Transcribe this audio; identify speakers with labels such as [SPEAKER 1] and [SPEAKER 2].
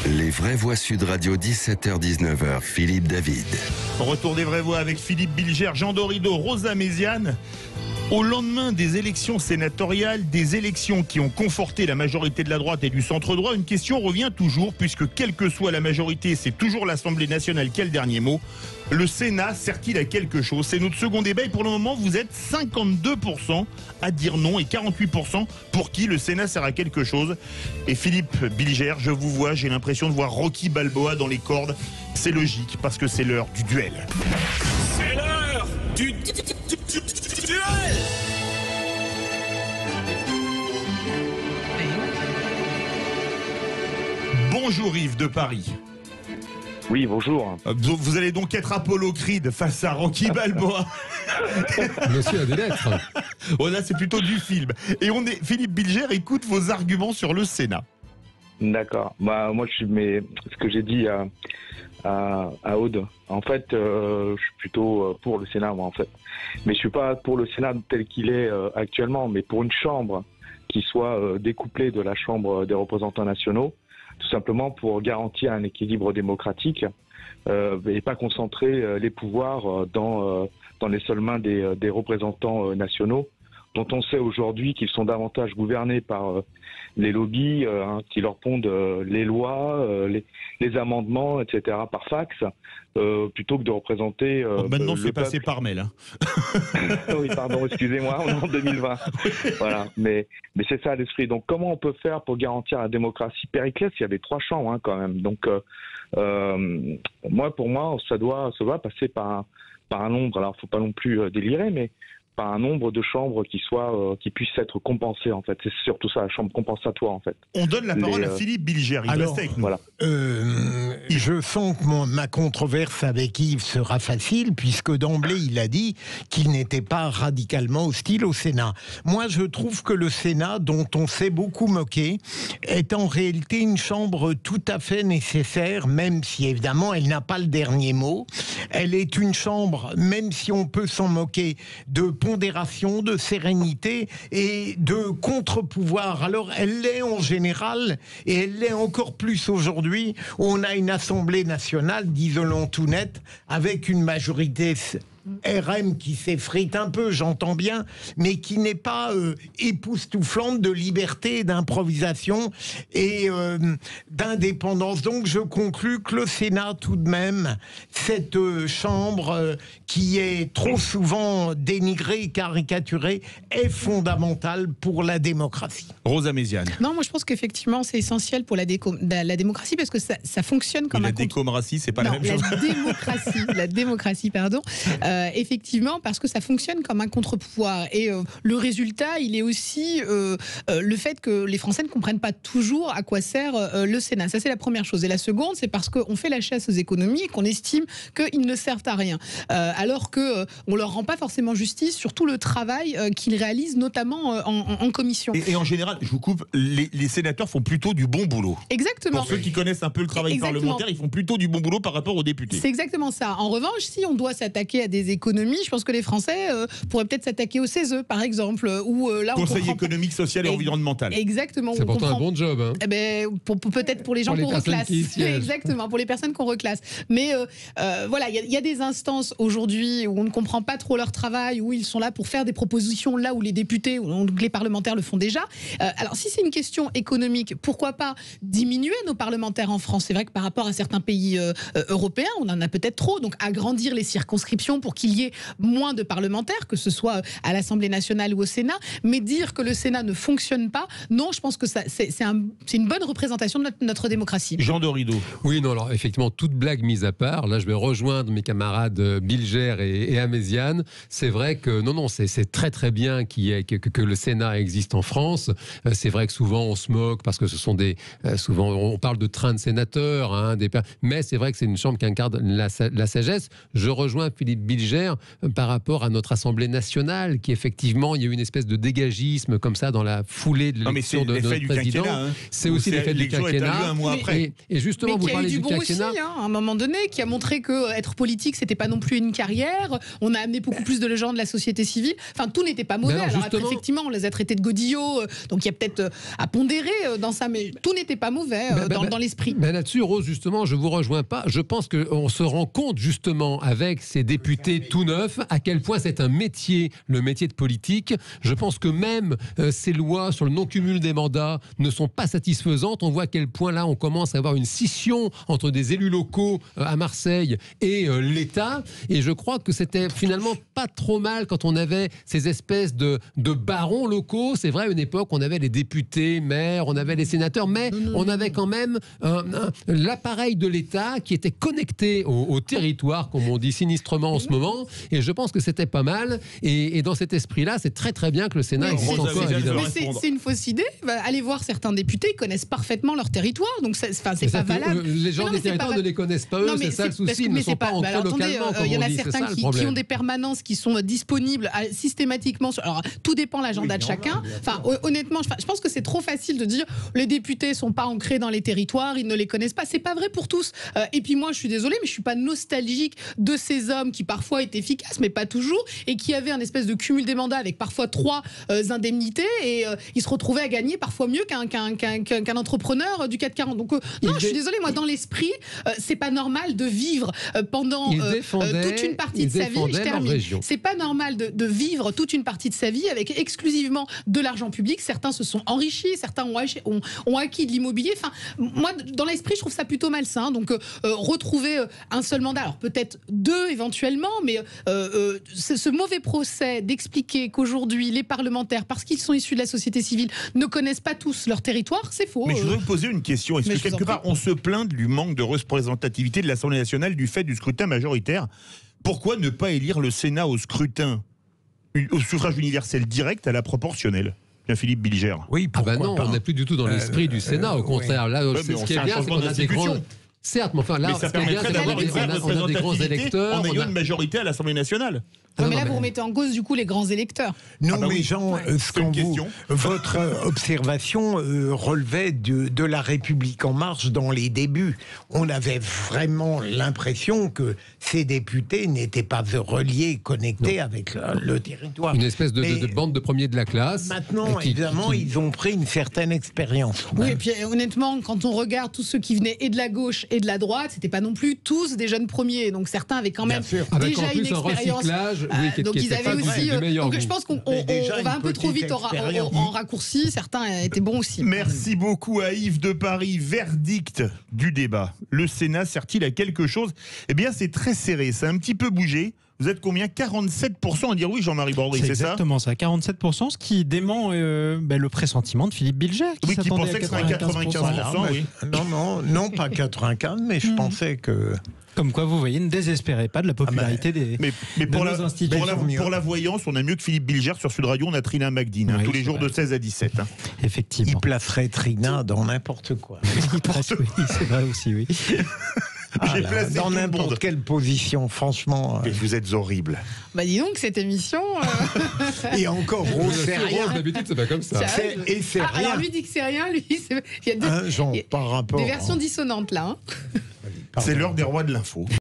[SPEAKER 1] Les vraies voix Sud Radio, 17h-19h, Philippe David.
[SPEAKER 2] Retour des vraies voix avec Philippe Bilger, Jean Dorido, Rosa Méziane. Au lendemain des élections sénatoriales, des élections qui ont conforté la majorité de la droite et du centre-droit, une question revient toujours, puisque quelle que soit la majorité, c'est toujours l'Assemblée nationale qui a le dernier mot. Le Sénat sert-il à quelque chose? C'est notre second débat et pour le moment, vous êtes 52% à dire non et 48% pour qui le Sénat sert à quelque chose. Et Philippe Bilger, je vous vois, j'ai l'impression de voir Rocky Balboa dans les cordes. C'est logique, parce que c'est l'heure du duel.
[SPEAKER 3] C'est l'heure du duel.
[SPEAKER 2] Bonjour Yves de Paris.
[SPEAKER 4] Oui, bonjour.
[SPEAKER 2] Vous allez donc être Apollo Creed face à Rocky Balboa.
[SPEAKER 5] Monsieur a des lettres.
[SPEAKER 2] Oh là, c'est plutôt du film. Et Philippe Bilger écoute vos arguments sur le Sénat.
[SPEAKER 4] D'accord. Moi, ce que j'ai dit à Aude, en fait, je suis plutôt pour le Sénat, moi, en fait. Mais je suis pas pour le Sénat tel qu'il est actuellement, mais pour une chambre qui soit découplée de la Chambre des représentants nationaux, tout simplement pour garantir un équilibre démocratique et pas concentrer les pouvoirs dans les seules mains des représentants nationaux, dont on sait aujourd'hui qu'ils sont davantage gouvernés par les lobbies qui leur pondent les lois, les amendements, etc. par fax, plutôt que de représenter...
[SPEAKER 2] maintenant, c'est
[SPEAKER 4] le
[SPEAKER 2] passé
[SPEAKER 4] peuple.
[SPEAKER 2] par mail. Hein.
[SPEAKER 4] Oui, pardon, excusez-moi, on est en 2020. Voilà, mais c'est ça l'esprit. Donc, comment on peut faire pour garantir la démocratie? Périclès, il y avait 3 chambres quand même. Donc, pour moi, ça doit passer par un nombre. Alors, faut pas non plus délirer, mais par un nombre de chambres qui puissent être compensées, en fait. C'est surtout ça, la chambre compensatoire, en fait.
[SPEAKER 2] On donne la parole à Philippe Bilger. Il reste avec nous.
[SPEAKER 4] Voilà.
[SPEAKER 6] Je sens que ma controverse avec Yves sera facile, puisque d'emblée, il a dit qu'il n'était pas radicalement hostile au Sénat. Moi, je trouve que le Sénat, dont on s'est beaucoup moqué, est en réalité une chambre tout à fait nécessaire, même si, évidemment, elle n'a pas le dernier mot. Elle est une chambre, même si on peut s'en moquer, de pondération, de sérénité et de contre-pouvoir. Alors, elle l'est en général, et elle l'est encore plus aujourd'hui, où on a une Assemblée nationale, disons-le tout net, avec une majorité RM qui s'effrite un peu, j'entends bien, mais qui n'est pas époustouflante de liberté, d'improvisation et d'indépendance. Donc je conclus que le Sénat, tout de même, cette chambre qui est trop souvent dénigrée et caricaturée, est fondamentale pour la démocratie.
[SPEAKER 2] Rosa Méziane.
[SPEAKER 7] Non, moi je pense qu'effectivement c'est essentiel pour la démocratie parce que ça fonctionne comme
[SPEAKER 2] la démocratie, c'est pas
[SPEAKER 7] non,
[SPEAKER 2] la même chose.
[SPEAKER 7] La démocratie, pardon. Effectivement, parce que ça fonctionne comme un contre-pouvoir. Et le résultat, il est aussi le fait que les Français ne comprennent pas toujours à quoi sert le Sénat. Ça, c'est la première chose. Et la seconde, c'est parce qu'on fait la chasse aux économies et qu'on estime qu'ils ne servent à rien. Alors qu'on ne leur rend pas forcément justice sur tout le travail qu'ils réalisent, notamment en commission.
[SPEAKER 2] Et en général, je vous coupe, les sénateurs font plutôt du bon boulot.
[SPEAKER 7] Exactement.
[SPEAKER 2] Pour ceux qui connaissent un peu le travail parlementaire, ils font plutôt du bon boulot par rapport aux députés.
[SPEAKER 7] C'est exactement ça. En revanche, si on doit s'attaquer à des économies, je pense que les Français pourraient peut-être s'attaquer au CESE, par exemple, où là on
[SPEAKER 2] Conseil
[SPEAKER 7] comprend
[SPEAKER 2] économique, social et environnemental.
[SPEAKER 7] Exactement.
[SPEAKER 5] C'est pourtant un bon job. Hein.
[SPEAKER 7] Eh ben, peut-être pour les gens qu'on reclasse. Exactement, pour les personnes qu'on reclasse. Mais voilà, il y a des instances aujourd'hui où on ne comprend pas trop leur travail, où ils sont là pour faire des propositions là où les députés ou les parlementaires le font déjà. Alors si c'est une question économique, pourquoi pas diminuer nos parlementaires en France? C'est vrai que par rapport à certains pays européens, on en a peut-être trop. Donc agrandir les circonscriptions pour qu'il y ait moins de parlementaires, que ce soit à l'Assemblée nationale ou au Sénat. Mais dire que le Sénat ne fonctionne pas, non, je pense que c'est une bonne représentation de notre démocratie.
[SPEAKER 2] Jean Dorido.
[SPEAKER 5] Oui, non, alors effectivement, toute blague mise à part, là je vais rejoindre mes camarades Bilger et Améziane. C'est vrai que, non, c'est très très bien que le Sénat existe en France. C'est vrai que souvent on se moque parce que ce sont souvent on parle de train de sénateurs, hein, mais c'est vrai que c'est une chambre qui incarne la sagesse. Je rejoins Philippe Bilger Bilger par rapport à notre Assemblée nationale, qui effectivement, il y a eu une espèce de dégagisme comme ça dans la foulée de l'élection de notre président.
[SPEAKER 2] C'est
[SPEAKER 5] aussi l'effet du quinquennat.
[SPEAKER 2] Un mois après.
[SPEAKER 5] Et justement, vous parlez du quinquennat.
[SPEAKER 7] Aussi, à un moment donné, qui a montré que être politique, c'était pas non plus une carrière. On a amené beaucoup plus de gens de la société civile. Enfin, tout n'était pas mauvais. Alors après, effectivement, on les a traités de godillots. Donc il y a peut-être à pondérer dans ça, mais tout n'était pas mauvais dans l'esprit.
[SPEAKER 5] Mais là-dessus, Rose, justement, je vous rejoins pas. Je pense qu'on se rend compte justement avec ces députés tout neufs à quel point c'est un métier, le métier de politique. Je pense que même ces lois sur le non-cumul des mandats ne sont pas satisfaisantes. On voit à quel point là on commence à avoir une scission entre des élus locaux à Marseille et l'État. Et je crois que c'était finalement pas trop mal quand on avait ces espèces de barons locaux. C'est vrai, à une époque, on avait les députés, maires, on avait les sénateurs, mais on avait quand même l'appareil de l'État qui était connecté au territoire, comme on dit sinistrement en ce moment. Et je pense que c'était pas mal. Et dans cet esprit-là, c'est très très bien que le Sénat existe encore, évidemment.
[SPEAKER 7] C'est une fausse idée. Allez voir certains députés, ils connaissent parfaitement leur territoire. Donc c'est pas valable.
[SPEAKER 5] Les gens des territoires ne les connaissent pas, eux, c'est ça le souci. Ils ne sont pas ancrés localement, comme
[SPEAKER 7] il y en
[SPEAKER 5] on
[SPEAKER 7] a
[SPEAKER 5] dit.
[SPEAKER 7] certains qui ont des permanences qui sont disponibles systématiquement. Alors tout dépend de l'agenda de chacun. Enfin, honnêtement, je pense que c'est trop facile de dire les députés sont pas ancrés dans les territoires, ils ne les connaissent pas. C'est pas vrai pour tous. Et puis moi, je suis désolée, mais je suis pas nostalgique de ces hommes qui parfois étaient efficaces, mais pas toujours, et qui avaient un espèce de cumul des mandats avec parfois 3 indemnités, et ils se retrouvaient à gagner parfois mieux qu'un entrepreneur du 440. Donc non, je suis désolée, moi dans l'esprit, c'est pas normal de vivre pendant toute une partie de sa vie. Je termine. C'est pas normal de vivre toute une partie de sa vie avec exclusivement de l'argent public. Certains se sont enrichis, certains ont acquis de l'immobilier. Enfin, moi, dans l'esprit, je trouve ça plutôt malsain. Donc, retrouver un seul mandat, alors peut-être 2 éventuellement, mais ce mauvais procès d'expliquer qu'aujourd'hui, les parlementaires, parce qu'ils sont issus de la société civile, ne connaissent pas tous leur territoire, c'est faux.
[SPEAKER 2] Mais je voudrais vous poser une question. Est-ce que quelque part, on se plaint du manque de représentativité de l'Assemblée nationale du fait du scrutin majoritaire? Pourquoi ne pas élire le Sénat au scrutin, au suffrage universel direct à la proportionnelle? Philippe Bilger.
[SPEAKER 6] Oui, pourquoi
[SPEAKER 5] non,
[SPEAKER 6] pas.
[SPEAKER 5] on n'est plus du tout dans l'esprit du Sénat, au contraire. Là, ce qui est bien, c'est qu'on a des grands... Certes, mais enfin là,
[SPEAKER 2] ça permettrait d'avoir une vraie représentativité en ayant une majorité à l'Assemblée nationale.
[SPEAKER 7] Mais là, vous remettez en cause, du coup, les grands électeurs.
[SPEAKER 6] Non, mais Jean, votre observation relevait de la République en marche dans les débuts. On avait vraiment l'impression que ces députés n'étaient pas reliés, connectés avec le territoire.
[SPEAKER 5] Une espèce de bande de premiers de la classe.
[SPEAKER 6] Maintenant, évidemment, ils ont pris une certaine expérience.
[SPEAKER 7] Oui, et puis honnêtement, quand on regarde tous ceux qui venaient et de la gauche et de la droite, c'était pas non plus tous des jeunes premiers. Donc certains avaient quand même déjà une expérience. Donc ils avaient aussi. Donc je pense qu'on va un peu trop vite en raccourci. Certains étaient bons aussi.
[SPEAKER 2] Merci beaucoup à Yves de Paris. Verdict du débat. Le Sénat sert-il à quelque chose? Eh bien, c'est très serré. Ça a un petit peu bougé. Vous êtes combien? 47% à dire oui, Jean-Marie Bordry, c'est ça?
[SPEAKER 8] Exactement ça, 47%, ce qui dément le pressentiment de Philippe Bilger.
[SPEAKER 2] Qui pensait que ce serait 95%. Oui.
[SPEAKER 6] Non, pas 95, mais je pensais que...
[SPEAKER 8] Comme quoi, vous voyez, ne désespérez pas de la popularité des
[SPEAKER 2] pour
[SPEAKER 8] nos institutions.
[SPEAKER 2] Pour la voyance, on a mieux que Philippe Bilger sur Sud Radio, on a Trina Magdine, tous les jours de 16 à 17.
[SPEAKER 8] Effectivement.
[SPEAKER 6] Il placerait Trina dans n'importe quoi.
[SPEAKER 8] Oui, c'est vrai aussi, oui.
[SPEAKER 2] J'ai placé
[SPEAKER 6] dans n'importe quelle position, franchement.
[SPEAKER 2] Mais vous êtes horrible.
[SPEAKER 7] Bah dis donc, cette émission...
[SPEAKER 6] Et encore, c'est rien.
[SPEAKER 5] D'habitude, c'est pas comme ça.
[SPEAKER 6] Et c'est rien.
[SPEAKER 7] Alors lui dit que c'est rien, lui... Il y a
[SPEAKER 6] par rapport...
[SPEAKER 7] des versions dissonantes, là.
[SPEAKER 2] C'est l'heure des rois de l'info.